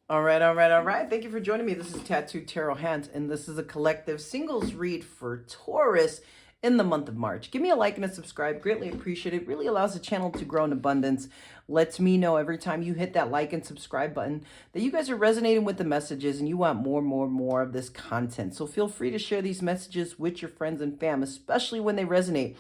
All right, all right, all right. Thank you for joining me. This is Tattooed Tarot Hands, and this is a collective singles read for Taurus in the month of March. Give me a like and a subscribe. Greatly appreciate it. Really allows the channel to grow in abundance. Lets me know every time you hit that like and subscribe button that you guys are resonating with the messages and you want more of this content. So feel free to share these messages with your friends and fam, especially when they resonate.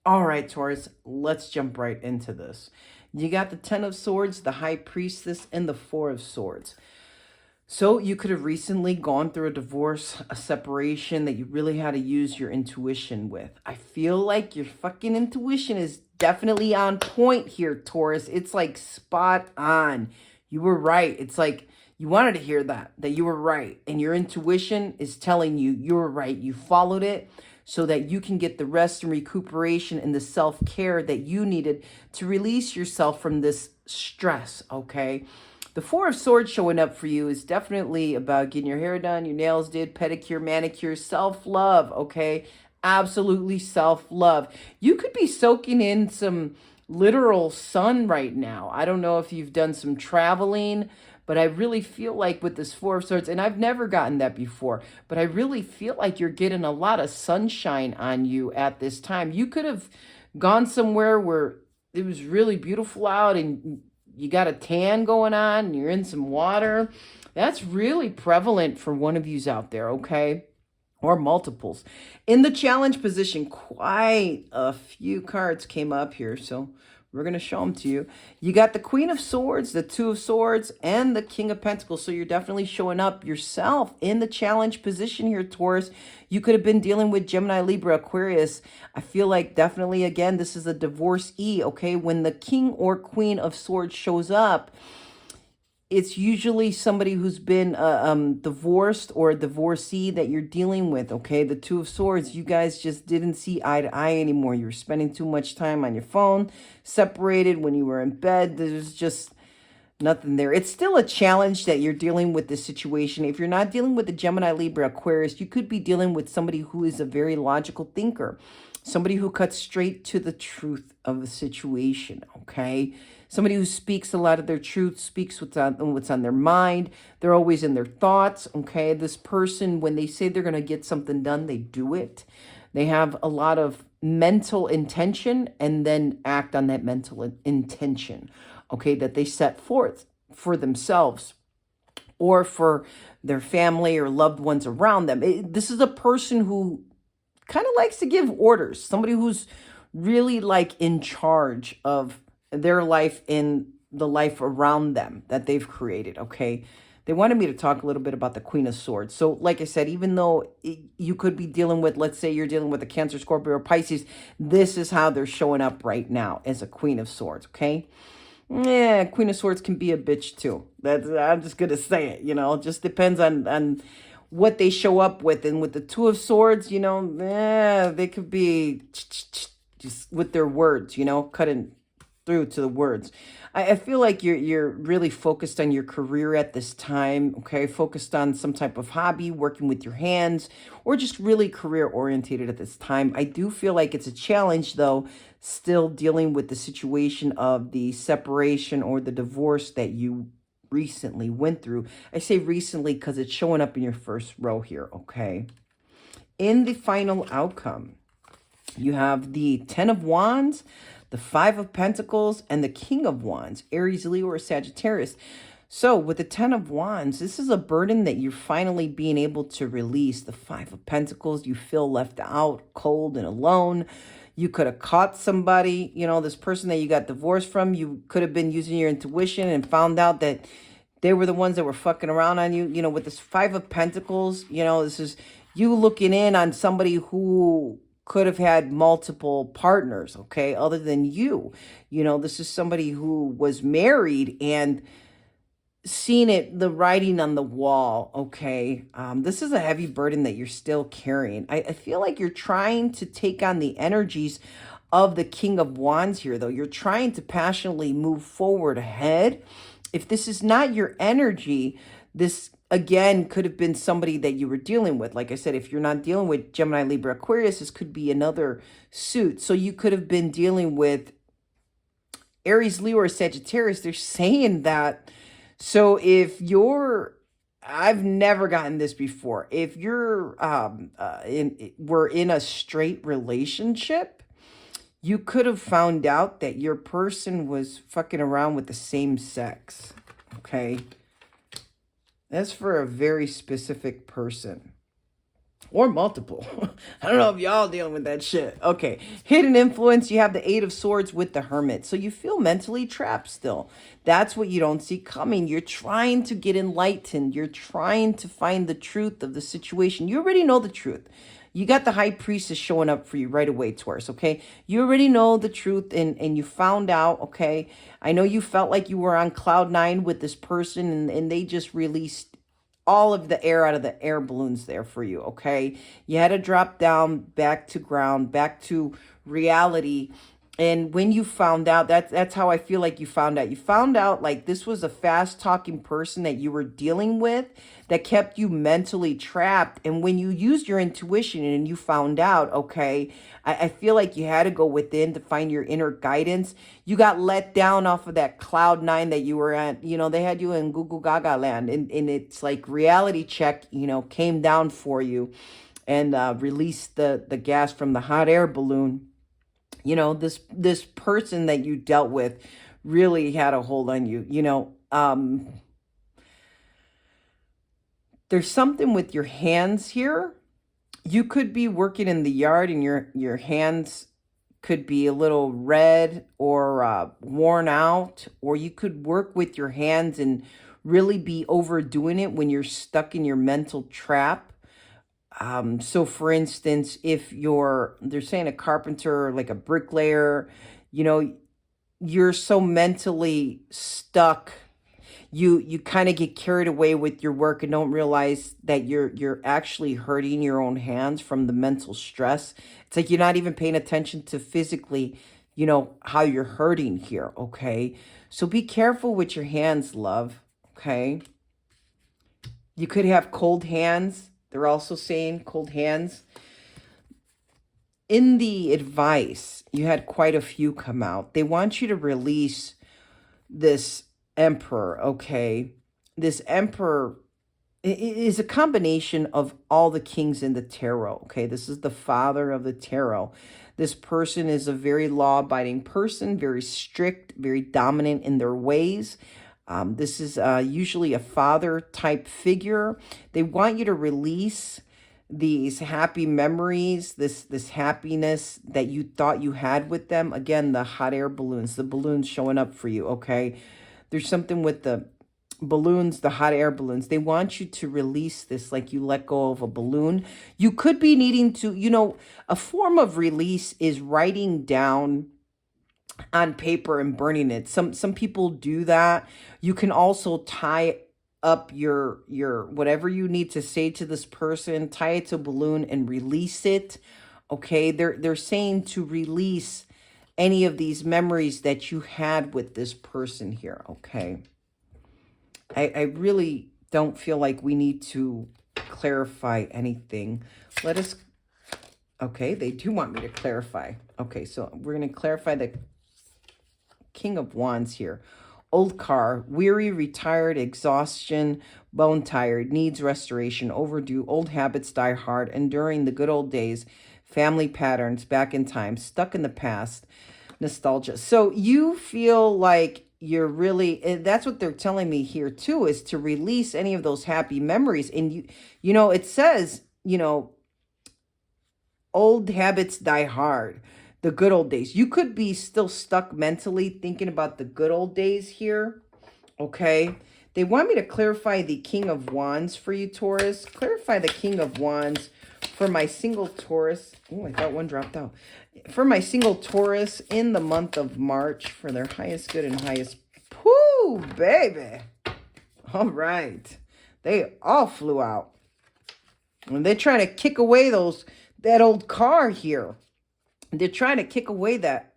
All right, Taurus, let's jump right into this. You got the Ten of Swords, the High Priestess, and the Four of Swords. So you could have recently gone through a divorce, a separation that you really had to use your intuition with. I feel like your fucking intuition is definitely on point here, Taurus. It's like spot on. You were right. It's like you wanted to hear that you were right. And your intuition is telling you you were right. You followed it so that you can get the rest and recuperation and the self-care that you needed to release yourself from this stress, okay? The Four of Swords showing up for you is definitely about getting your hair done, your nails did, pedicure, manicure, self-love, okay? Absolutely self-love. You could be soaking in some literal sun right now. I don't know if you've done some traveling, but I really feel like with this Four of Swords, and I've never gotten that before, but I really feel like you're getting a lot of sunshine on you at this time. You could have gone somewhere where it was really beautiful out and you got a tan going on and you're in some water. That's really prevalent for one of yous out there, okay? Or multiples. In the challenge position, quite a few cards came up here, so we're going to show them to you. You got the Queen of Swords, the Two of Swords, and the King of Pentacles. So you're definitely showing up yourself in the challenge position here, Taurus. You could have been dealing with Gemini, Libra, Aquarius. I feel like definitely, again, this is a divorcee, okay? When the King or Queen of Swords shows up, it's usually somebody who's been divorced or a divorcee that you're dealing with, okay? The Two of Swords, you guys just didn't see eye to eye anymore. You were spending too much time on your phone, separated when you were in bed. There's just nothing there. It's still a challenge that you're dealing with this situation. If you're not dealing with the Gemini, Libra, Aquarius, you could be dealing with somebody who is a very logical thinker, somebody who cuts straight to the truth of the situation, okay? Somebody who speaks a lot of their truth, speaks what's on their mind. They're always in their thoughts, okay? This person, when they say they're going to get something done, they do it. They have a lot of mental intention and then act on that mental intention, okay, that they set forth for themselves or for their family or loved ones around them. This is a person who kind of likes to give orders, somebody who's really like in charge of their life and the life around them that they've created, okay? They wanted me to talk a little bit about the Queen of Swords. So like I said, even though you could be dealing with, let's say you're dealing with a Cancer, Scorpio, or Pisces, this is how they're showing up right now as a Queen of Swords, okay? Yeah, Queen of Swords can be a bitch too. I'm just going to say it, you know, it just depends on what they show up with. And with the Two of Swords, you know, they could be just with their words, you know, cutting through to the words. I feel like you're really focused on your career at this time, okay? Focused on some type of hobby, working with your hands, or just really career orientated at this time. I do feel like it's a challenge, though, still dealing with the situation of the separation or the divorce that you recently went through. I say recently because it's showing up in your first row here, okay? In the final outcome, you have the Ten of Wands, the Five of Pentacles, and the King of Wands, Aries, Leo, or Sagittarius. So with the Ten of Wands, this is a burden that you're finally being able to release. The Five of Pentacles, you feel left out, cold, and alone. You could have caught somebody, you know, this person that you got divorced from. You could have been using your intuition and found out that they were the ones that were fucking around on you. You know, with this Five of Pentacles, you know, this is you looking in on somebody who could have had multiple partners, okay, other than you. You know, this is somebody who was married and seen it, the writing on the wall, okay? This is a heavy burden that you're still carrying. I feel like you're trying to take on the energies of the King of Wands here, though. You're trying to passionately move forward ahead. If this is not your energy, this again could have been somebody that you were dealing with. Like I said, if you're not dealing with Gemini, Libra, Aquarius, this could be another suit. So you could have been dealing with Aries, Leo, or Sagittarius. They're saying that So if you're, I've never gotten this before. If you're we're in a straight relationship, you could have found out that your person was fucking around with the same sex. Okay? That's for a very specific person. Or multiple. I don't know if y'all dealing with that shit. Okay. Hidden influence. You have the Eight of Swords with the Hermit. So you feel mentally trapped still. That's what you don't see coming. You're trying to get enlightened. You're trying to find the truth of the situation. You already know the truth. You got the High Priestess showing up for you right away, Taurus, okay? You already know the truth and you found out, okay? I know you felt like you were on cloud nine with this person and they just released all of the air out of the air balloons there for you, okay? You had to drop down back to ground, back to reality. And when you found out, that's how I feel like you found out. You found out like this was a fast-talking person that you were dealing with that kept you mentally trapped. And when you used your intuition and you found out, okay, I feel like you had to go within to find your inner guidance. You got let down off of that cloud nine that you were at. You know, they had you in Google Gaga land. And it's like reality check, you know, came down for you and released the gas from the hot air balloon. You know, this person that you dealt with really had a hold on you. You know, there's something with your hands here. You could be working in the yard and your hands could be a little red or worn out, or you could work with your hands and really be overdoing it when you're stuck in your mental trap. So for instance, if they're saying a carpenter, like a bricklayer, you know, you're so mentally stuck. You kind of get carried away with your work and don't realize that you're actually hurting your own hands from the mental stress. It's like you're not even paying attention to physically, you know, how you're hurting here, okay? So be careful with your hands, love, okay? You could have cold hands. They're also saying cold hands. In the advice, you had quite a few come out. They want you to release this Emperor, okay? This Emperor is a combination of all the kings in the tarot, okay? This is the father of the tarot. This person is a very law-abiding person, very strict, very dominant in their ways. This is usually a father-type figure. They want you to release these happy memories, this happiness that you thought you had with them. Again, the hot air balloons, the balloons showing up for you, okay? There's something with the balloons, the hot air balloons. They want you to release this like you let go of a balloon. You could be needing to, you know, a form of release is writing down on paper and burning it. Some people do that. You can also tie up your whatever you need to say to this person, tie it to a balloon and release it. Okay, they're saying to release any of these memories that you had with this person here, okay? I really don't feel like we need to clarify anything. Let us, okay, they do want me to clarify. Okay, so we're going to clarify the King of Wands here. Old car, weary, retired, exhaustion, bone tired, needs restoration, overdue, old habits die hard, enduring the good old days, family patterns, back in time, stuck in the past, nostalgia. So you feel like you're really, that's what they're telling me here too, is to release any of those happy memories. And you know, it says, you know, old habits die hard, the good old days. You could be still stuck mentally thinking about the good old days here, okay? They want me to clarify the King of Wands for you, Taurus. Clarify the King of Wands for my single Taurus. Oh, I thought one dropped out. For my single Taurus in the month of March for their highest good and highest. Whoo, baby. All right. They all flew out. And they're trying to kick away that old car here. They're trying to kick away that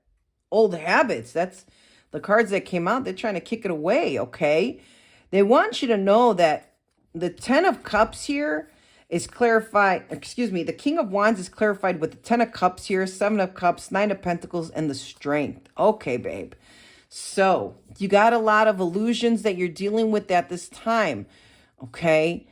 old habits. That's the cards that came out. They're trying to kick it away, okay? They want you to know that the Ten of Cups here is clarified. Excuse me. The King of Wands is clarified with the Ten of Cups here, Seven of Cups, Nine of Pentacles, and the Strength. Okay, babe. So you got a lot of illusions that you're dealing with at this time, okay?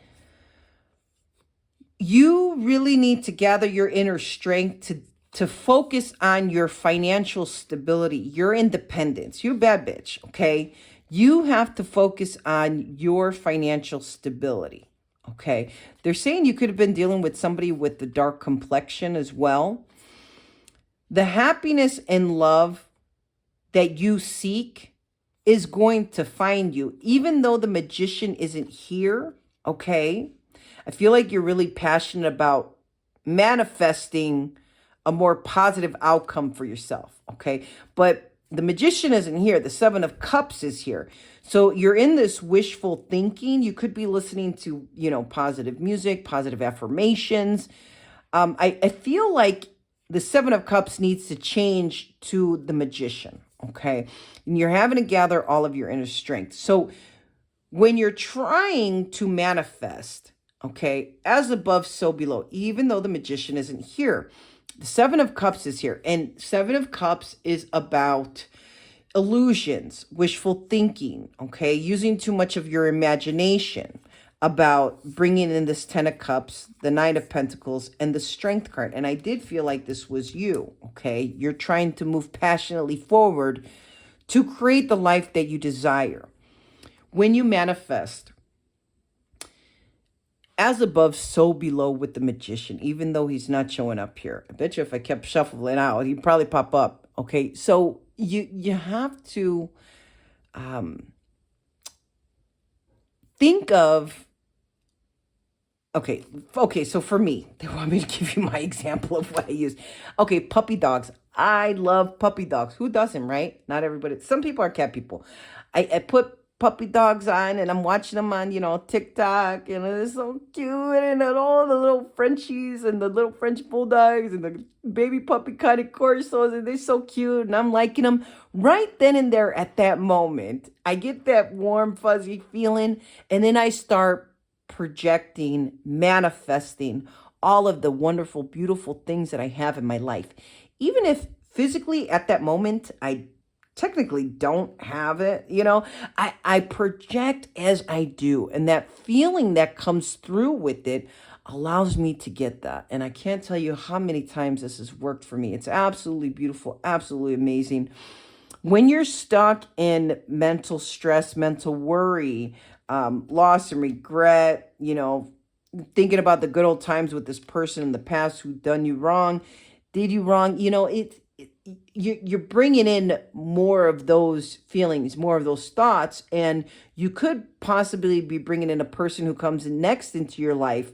You really need to gather your inner strength to focus on your financial stability, your independence. You're a bad bitch, okay? You have to focus on your financial stability, okay? They're saying you could have been dealing with somebody with the dark complexion as well. The happiness and love that you seek is going to find you, even though the magician isn't here, okay? I feel like you're really passionate about manifesting a more positive outcome for yourself, okay? But the magician isn't here. The Seven of Cups is here. So you're in this wishful thinking. You could be listening to, positive music, positive affirmations. I feel like the Seven of Cups needs to change to the magician, okay? And you're having to gather all of your inner strength. So when you're trying to manifest, okay, as above, so below, even though the magician isn't here, the Seven of Cups is here. And Seven of Cups is about illusions, wishful thinking, okay, using too much of your imagination, about bringing in this Ten of Cups, the Nine of Pentacles, and the Strength card. And I did feel like this was you, okay? You're trying to move passionately forward to create the life that you desire. When you manifest, as above, so below with the magician, even though he's not showing up here. I bet you if I kept shuffling out, he'd probably pop up, okay? So you have to think of, okay, so for me, they want me to give you my example of what I use. Okay, puppy dogs. I love puppy dogs. Who doesn't, right? Not everybody. Some people are cat people. I put puppy dogs on and I'm watching them on, TikTok, and they're so cute, and all the little Frenchies and the little French bulldogs and the baby puppy kind of corsos, and they're so cute, and I'm liking them. Right then and there at that moment, I get that warm, fuzzy feeling, and then I start projecting, manifesting all of the wonderful, beautiful things that I have in my life. Even if physically at that moment, I technically don't have it, I project as I do. And that feeling that comes through with it allows me to get that. And I can't tell you how many times this has worked for me. It's absolutely beautiful, absolutely amazing. When you're stuck in mental stress, mental worry, loss and regret, thinking about the good old times with this person in the past who done you wrong, did you wrong, you're bringing in more of those feelings, more of those thoughts, and you could possibly be bringing in a person who comes in next into your life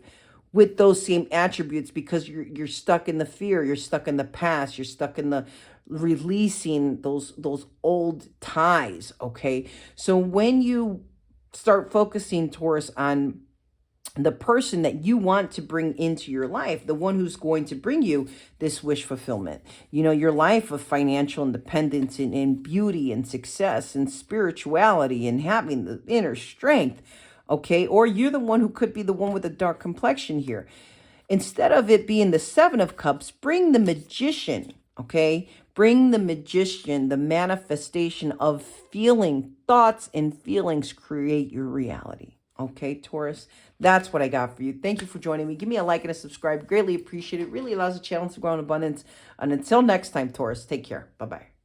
with those same attributes, because you're stuck in the fear, you're stuck in the past, you're stuck in the releasing those old ties, okay? So when you start focusing, Taurus, on the person that you want to bring into your life, the one who's going to bring you this wish fulfillment, your life of financial independence and beauty and success and spirituality and having the inner strength, okay? Or you're the one who could be the one with the dark complexion here. Instead of it being the Seven of Cups, bring the magician, okay? Bring the magician, the manifestation of feeling, thoughts and feelings create your reality. Okay, Taurus, that's what I got for you. Thank you for joining me. Give me a like and a subscribe. Greatly appreciate it. Really allows the channel to grow in abundance. And until next time, Taurus, take care. Bye-bye.